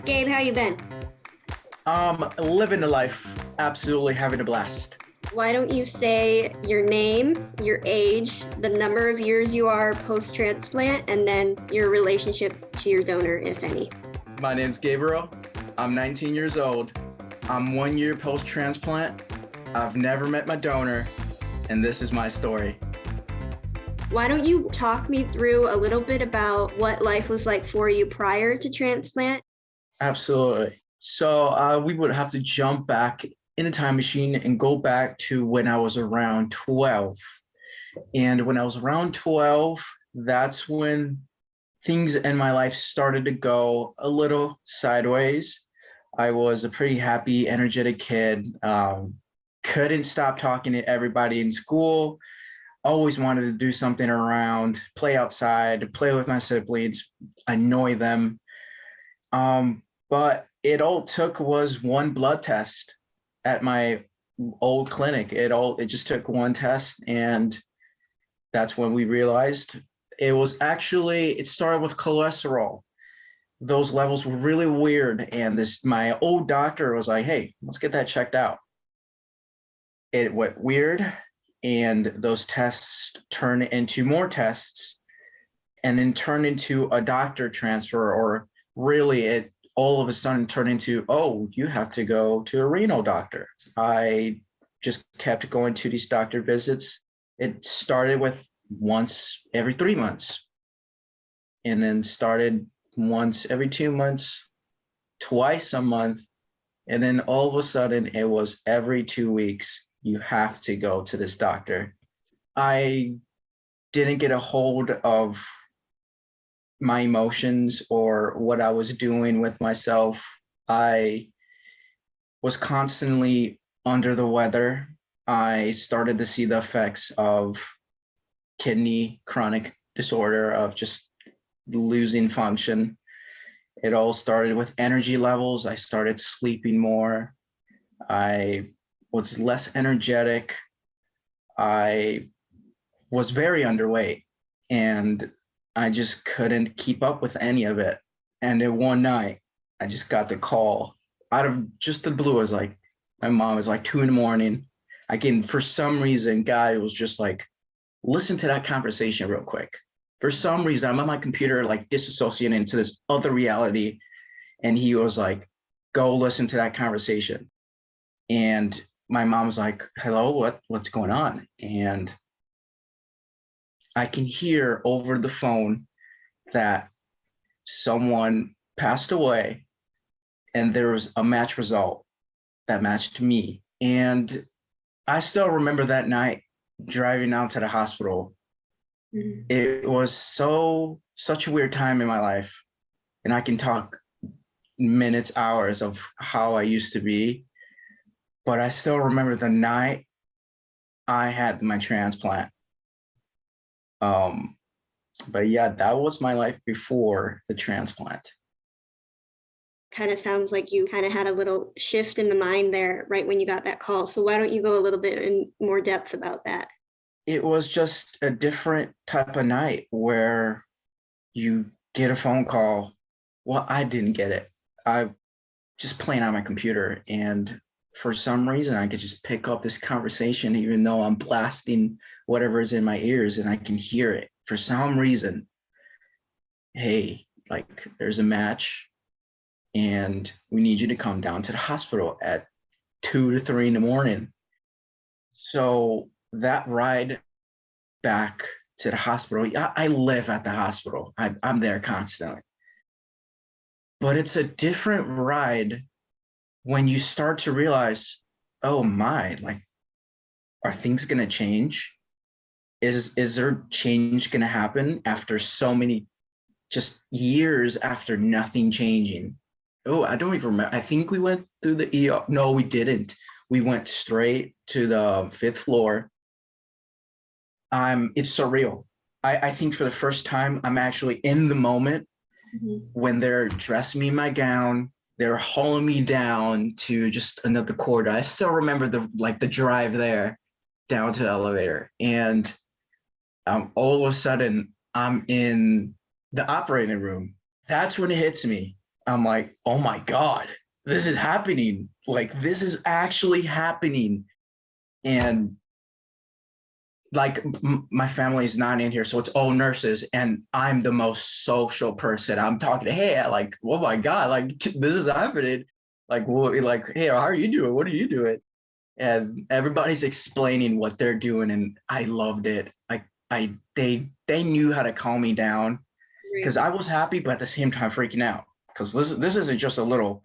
Gabe, how you been? Living the life, absolutely having a blast. Why don't you say your name, your age, the number of years you are post-transplant, and then your relationship to your donor, if any. My name's Gabriel. I'm 19 years old. I'm 1 year post-transplant. I've never met my donor, and this is my story. Why don't you talk me through a little bit about what life was like for you prior to transplant? Absolutely. So we would have to jump back in a time machine and go back to when I was around 12. And when I was around 12, that's when things in my life started to go a little sideways. I was a pretty happy, energetic kid. Couldn't stop talking to everybody in school. Always wanted to do something around, play outside, play with my siblings, annoy them. But it all took was one blood test at my old clinic. It just took one test, and that's when we realized it started with cholesterol. Those levels were really weird, and my old doctor was like, "Hey, let's get that checked out." It went weird, and those tests turned into more tests, and then turned into a doctor transfer, or really it all of a sudden turned into, oh, you have to go to a renal doctor. I just kept going to these doctor visits. It started with once every 3 months, and then started once every 2 months, twice a month, and then all of a sudden it was every 2 weeks. You have to go to this doctor. I didn't get a hold of my emotions or what I was doing with myself. I was constantly under the weather. I started to see the effects of kidney chronic disorder, of just losing function. It all started with energy levels. I started sleeping more. I was less energetic. I was very underweight, and I just couldn't keep up with any of it. And then one night, I just got the call out of just the blue. I was like, my mom was like 2 in the morning. For some reason, guy was just like, listen to that conversation real quick. For some reason, I'm on my computer, like disassociating into this other reality. And he was like, go listen to that conversation. And my mom was like, hello, what's going on? And I can hear over the phone that someone passed away, and there was a match result that matched me. And I still remember that night driving out to the hospital. Mhm. It was such a weird time in my life. And I can talk minutes, hours of how I used to be. But I still remember the night I had my transplant. But yeah, that was my life before the transplant. Kind of sounds like you kind of had a little shift in the mind there right when you got that call. So why don't you go a little bit in more depth about that? It was just a different type of night where you get a phone call. Well, I didn't get it. I just playing on my computer, and for some reason I could just pick up this conversation even though I'm blasting whatever is in my ears, and I can hear it for some reason. Hey, like, there's a match, and we need you to come down to the hospital at 2 to 3 in the morning. So that ride back to the hospital, I live at the hospital. I'm there constantly. But it's a different ride when you start to realize, oh my, like, are things gonna change? Is there change gonna happen after so many just years after nothing changing? Oh, I don't even remember. I think we went through the ER. No, we didn't. We went straight to the fifth floor. It's surreal. I think for the first time, I'm actually in the moment Mhm. when they're dressing me in my gown. They're hauling me down to just another corridor. I still remember the drive there down to the elevator, and all of a sudden I'm in the operating room. That's when it hits me. I'm like, oh my God, this is happening. Like, this is actually happening. And like my family is not in here, so it's all nurses, and I'm the most social person. I'm talking, hey, like, oh my God, like this is happening. Like, what, like, hey, how are you doing? What are you doing? And everybody's explaining what they're doing, and I loved it. They knew how to calm me down because I was happy, but at the same time freaking out because this isn't just a little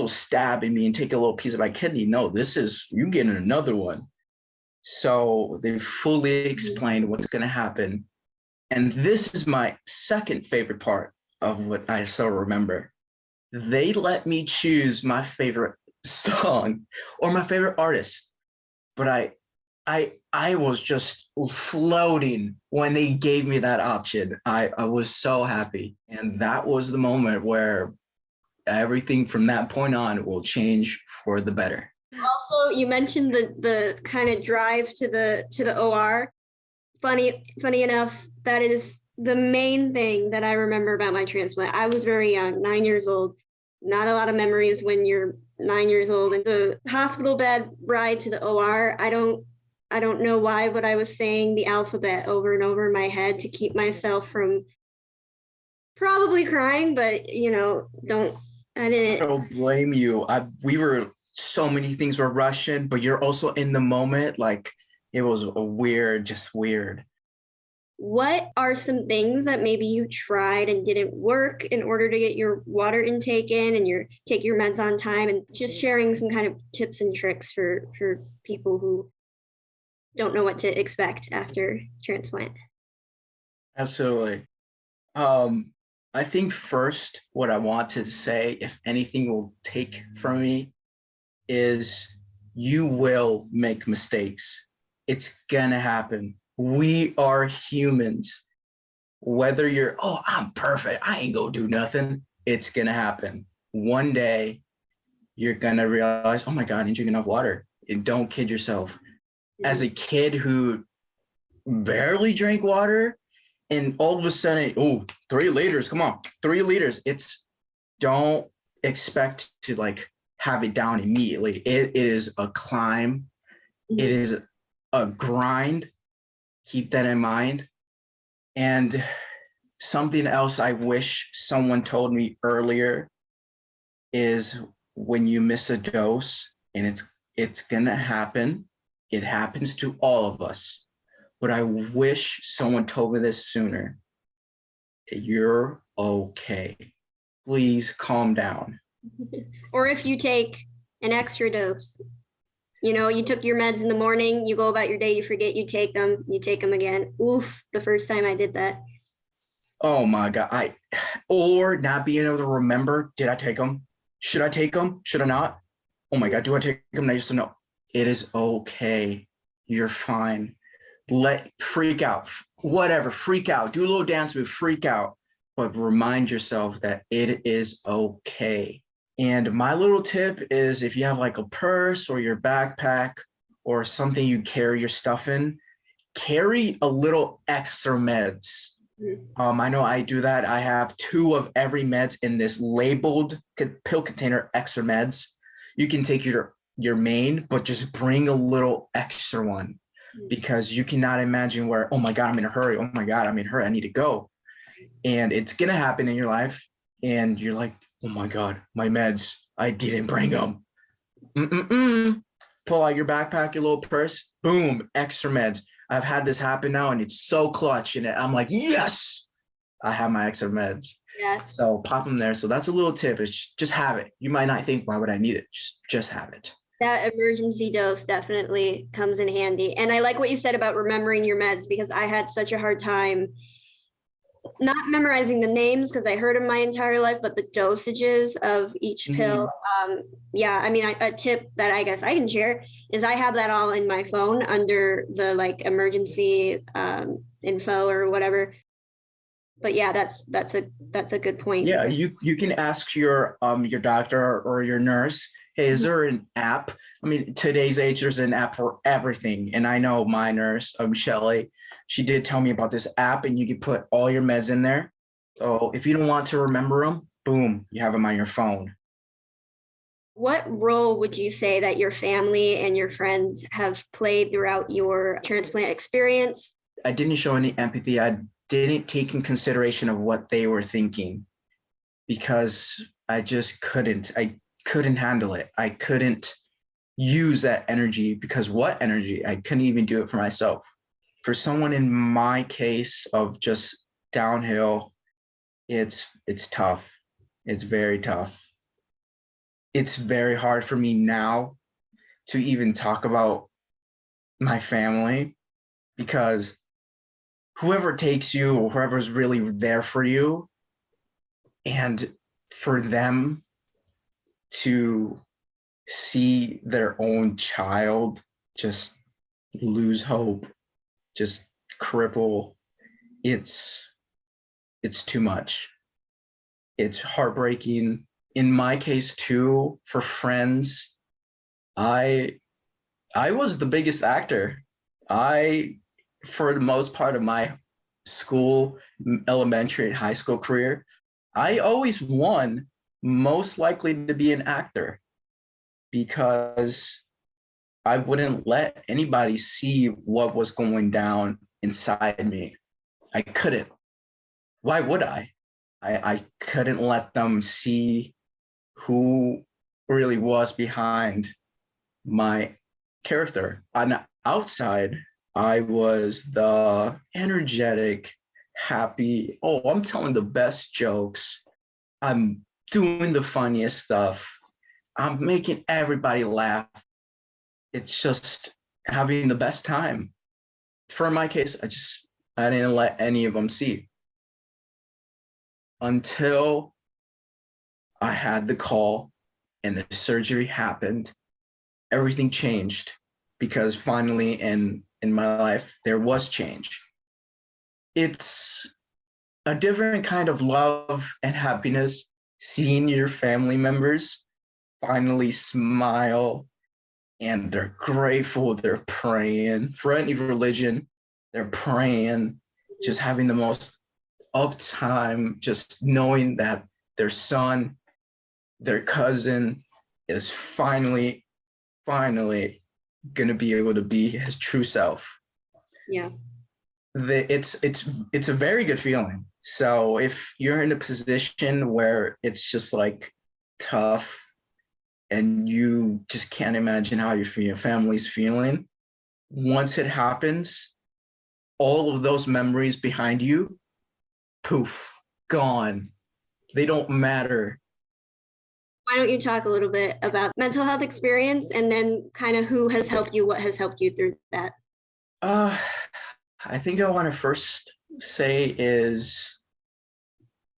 stab in me and take a little piece of my kidney. No, this is you getting another one. So they fully explained what's going to happen. And this is my second favorite part of what I still remember. They let me choose my favorite song or my favorite artist, but I was just floating when they gave me that option. I was so happy. And that was the moment where everything from that point on will change for the better. Also, you mentioned the kind of drive to the OR. Funny enough, that is the main thing that I remember about my transplant. I was very young, 9 years old. Not a lot of memories when you're 9 years old. And the hospital bed ride to the OR, I don't know why, but I was saying the alphabet over and over in my head to keep myself from probably crying, but I I didn't. don't blame you. We were so many things were Russian, but you're also in the moment. Like it was just weird. What are some things that maybe you tried and didn't work in order to get your water intake in and take your meds on time, and just sharing some kind of tips and tricks for people who don't know what to expect after transplant? Absolutely. Um, I think first, what I want to say, if anything will take from me, is you will make mistakes. It's gonna happen. We are humans. Whether you're, oh, I'm perfect, I ain't gonna do nothing, it's gonna happen. One day, you're gonna realize, oh my God, I didn't drink enough water. And don't kid yourself. As a kid who barely drank water, and all of a sudden, oh, 3 liters, come on, 3 liters. It's don't expect to like have it down immediately. It is a climb. It is a grind. Keep that in mind. And something else I wish someone told me earlier is when you miss a dose, and it's gonna happen. It happens to all of us. But I wish someone told me this sooner. You're okay. Please calm down. Or if you take an extra dose, you took your meds in the morning, you go about your day, you forget you take them again. Oof, the first time I did that. Oh my God. Or not being able to remember, did I take them? Should I take them? Should I not? Oh my God, do I take them? I used to know. It is okay. You're fine. Freak out, whatever, freak out, do a little dance move, freak out, but remind yourself that it is okay. And my little tip is if you have like a purse or your backpack or something you carry your stuff in, carry a little extra meds. I know I do that. I have 2 of every meds in this labeled pill container, extra meds. You can take your main, but just bring a little extra one, because you cannot imagine where, oh my God, I'm in a hurry. Oh my God, I'm in a hurry. I need to go. And it's going to happen in your life. And you're like, oh my God, my meds, I didn't bring them. Pull out your backpack, your little purse, boom, extra meds. I've had this happen now, and it's so clutch. And I'm like, yes, I have my extra meds. Yeah. So pop them there. So that's a little tip, is just have it. You might not think, why would I need it? Just have it. That emergency dose definitely comes in handy. And I like what you said about remembering your meds, because I had such a hard time not memorizing the names because I heard them my entire life, but the dosages of each pill. Yeah, I mean, a tip that I guess I can share is I have that all in my phone under the like emergency info or whatever. But yeah, that's a good point. Yeah, you can ask your doctor or your nurse, hey, is there an app? I mean, today's age, there's an app for everything. And I know my nurse, Shelley, she did tell me about this app, and you can put all your meds in there. So if you don't want to remember them, boom, you have them on your phone. What role would you say that your family and your friends have played throughout your transplant experience? I didn't show any empathy. I didn't take in consideration of what they were thinking because I just couldn't. I couldn't handle it. I couldn't use that energy because what energy? I couldn't even do it for myself. For someone in my case of just downhill, it's tough. It's very tough. It's very hard for me now to even talk about my family because whoever takes you or whoever's really there for you, and for them to see their own child just lose hope, just cripple, it's too much. It's heartbreaking. In my case too, for friends, I was the biggest actor. I, for the most part of my school, elementary and high school career, I always won most likely to be an actor because I wouldn't let anybody see what was going down inside me. I couldn't. Why would I? I couldn't let them see who really was behind my character. On the outside, I was the energetic, happy, oh, I'm telling the best jokes. I'm doing the funniest stuff. I'm making everybody laugh. It's just having the best time. For my case, I didn't let any of them see until I had the call and the surgery happened. Everything changed because finally in my life there was change. It's a different kind of love and happiness seeing your family members finally smile and they're grateful, they're praying for any religion, they're praying, just having the most uptime, just knowing that their son, their cousin is finally gonna be able to be his true self. Yeah. It's a very good feeling. So if you're in a position where it's just like tough and you just can't imagine how your family's feeling, once it happens, all of those memories behind you, poof, gone. They don't matter. Why don't you talk a little bit about mental health experience and then kind of who has helped you, what has helped you through that? Uh, I think I want to first say is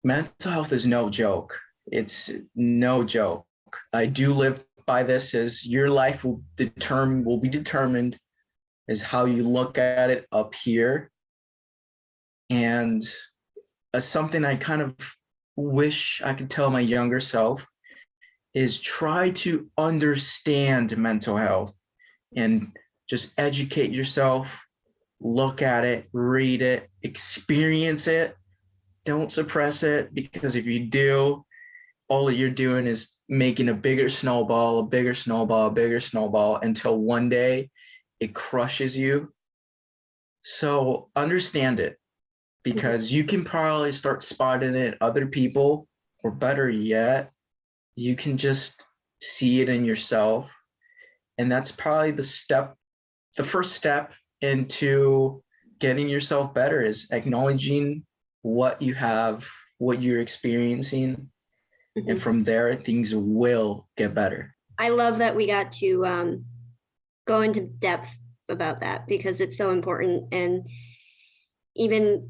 mental health is no joke. It's no joke. I do live by this as your life will be determined is how you look at it up here. And something I kind of wish I could tell my younger self is try to understand mental health and just educate yourself, look at it, read it, experience it. Don't suppress it because if you do, all that you're doing is making a bigger snowball, a bigger snowball, a bigger snowball until one day it crushes you. So understand it because you can probably start spotting it in other people, or better yet, you can just see it in yourself. And that's probably the first step into getting yourself better is acknowledging what you have, what you're experiencing. And from there, things will get better. I love that we got to go into depth about that because it's so important. And even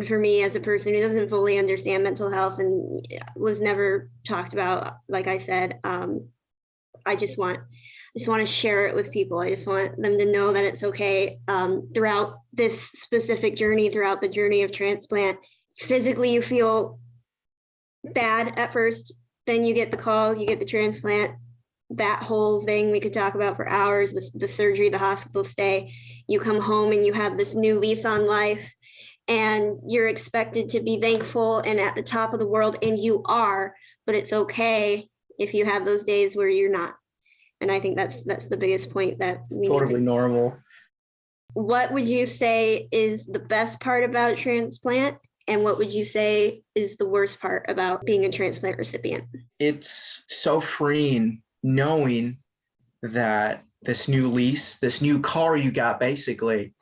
for me as a person who doesn't fully understand mental health and was never talked about, like I said, I just want to share it with people. I just want them to know that it's okay throughout this specific journey, throughout the journey of transplant. Physically, you feel bad at first, then you get the call, you get the transplant, that whole thing we could talk about for hours, the surgery, the hospital stay. You come home and you have this new lease on life and you're expected to be thankful and at the top of the world, and you are, but it's okay if you have those days where you're not. And I think that's the biggest point that we Totally normal. What would you say is the best part about transplant? And what would you say is the worst part about being a transplant recipient? It's so freeing knowing that this new lease, this new car you got, basically,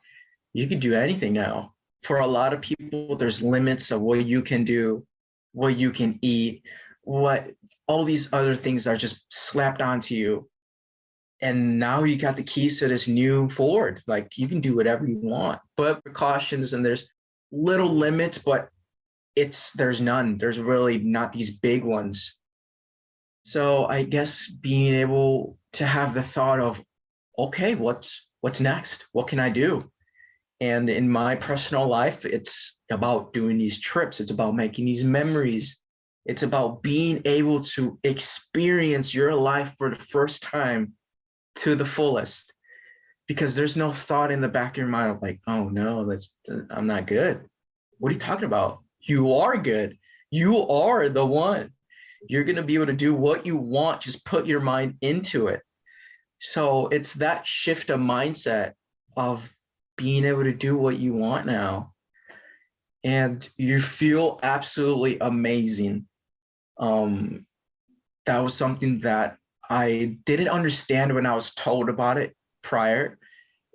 you can do anything now. For a lot of people, there's limits of what you can do, what you can eat, what all these other things are just slapped onto you. And now you got the keys to this new Ford. Like, you can do whatever you want, but precautions, and there's little limits, but there's none. There's really not these big ones. So I guess being able to have the thought of, okay, what's next? What can I do? And in my personal life, it's about doing these trips. It's about making these memories. It's about being able to experience your life for the first time to the fullest, because there's no thought in the back of your mind of like, oh no, I'm not good. What are you talking about? You are good. You are the one. You're going to be able to do what you want. Just put your mind into it. So it's that shift of mindset of being able to do what you want now. And you feel absolutely amazing. That was something that I didn't understand when I was told about it prior,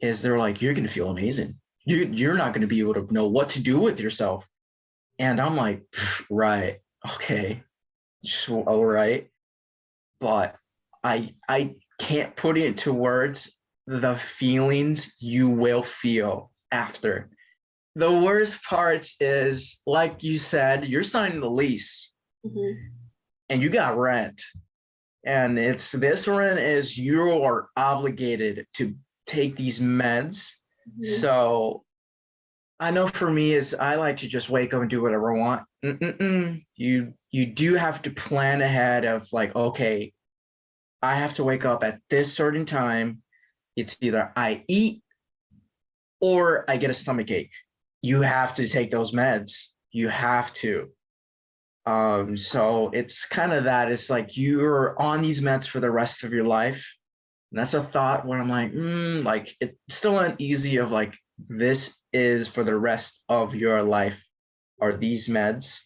is they're like, you're going to feel amazing. You're not going to be able to know what to do with yourself. And I'm like, right, okay, all right. But I can't put it into words, the feelings you will feel after. The worst part is, like you said, you're signing the lease, and you got rent. And this rent is, you are obligated to take these meds. So I know for me is, I like to just wake up and do whatever I want. You do have to plan ahead of like, okay, I have to wake up at this certain time. It's either I eat or I get a stomach ache. You have to take those meds. You have to. So it's kind of that. It's like you're on these meds for the rest of your life. And that's a thought where I'm like, like it's still not easy of like, this is for the rest of your life, are these meds.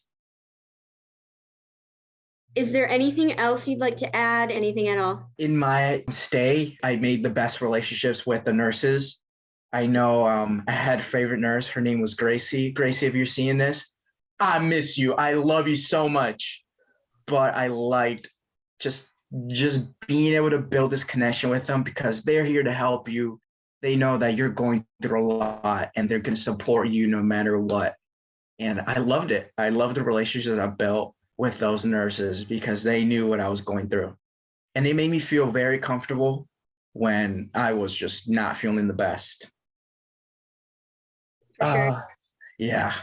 Is there anything else you'd like to add? Anything at all? In my stay, I made the best relationships with the nurses. I know I had a favorite nurse. Her name was Gracie. Gracie, if you're seeing this, I miss you. I love you so much. But I liked just being able to build this connection with them, because they're here to help you. They know that you're going through a lot, and they're going to support you no matter what. And I loved it. I loved the relationships I built with those nurses, because they knew what I was going through. And they made me feel very comfortable when I was just not feeling the best. For sure. Yeah.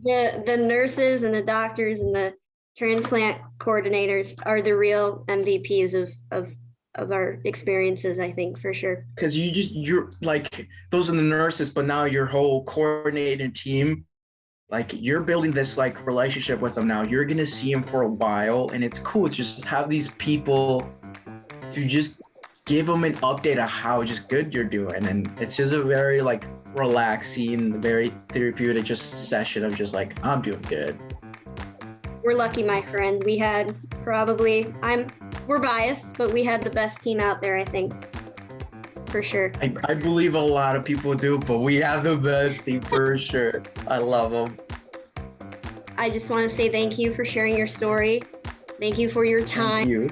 The nurses and the doctors and the transplant coordinators are the real MVPs of our experiences, I think, for sure. Because you're like, those are the nurses, but now your whole coordinating team, like you're building this like relationship with them now. You're going to see them for a while, and it's cool to just have these people to just give them an update of how just good you're doing. And it's just a very like relaxing, very therapeutic just session of just like, I'm doing good. We're lucky, my friend. We had we're biased, but we had the best team out there, I think, for sure. I believe a lot of people do, but we have the best team for sure. I love them. I just want to say thank you for sharing your story. Thank you for your time. Thank you.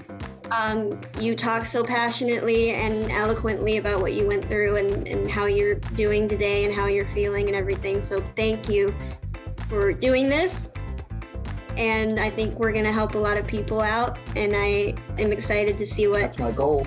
You talk so passionately and eloquently about what you went through and how you're doing today and how you're feeling and everything. So thank you for doing this. And I think we're going to help a lot of people out. And I am excited to see what That's my goal.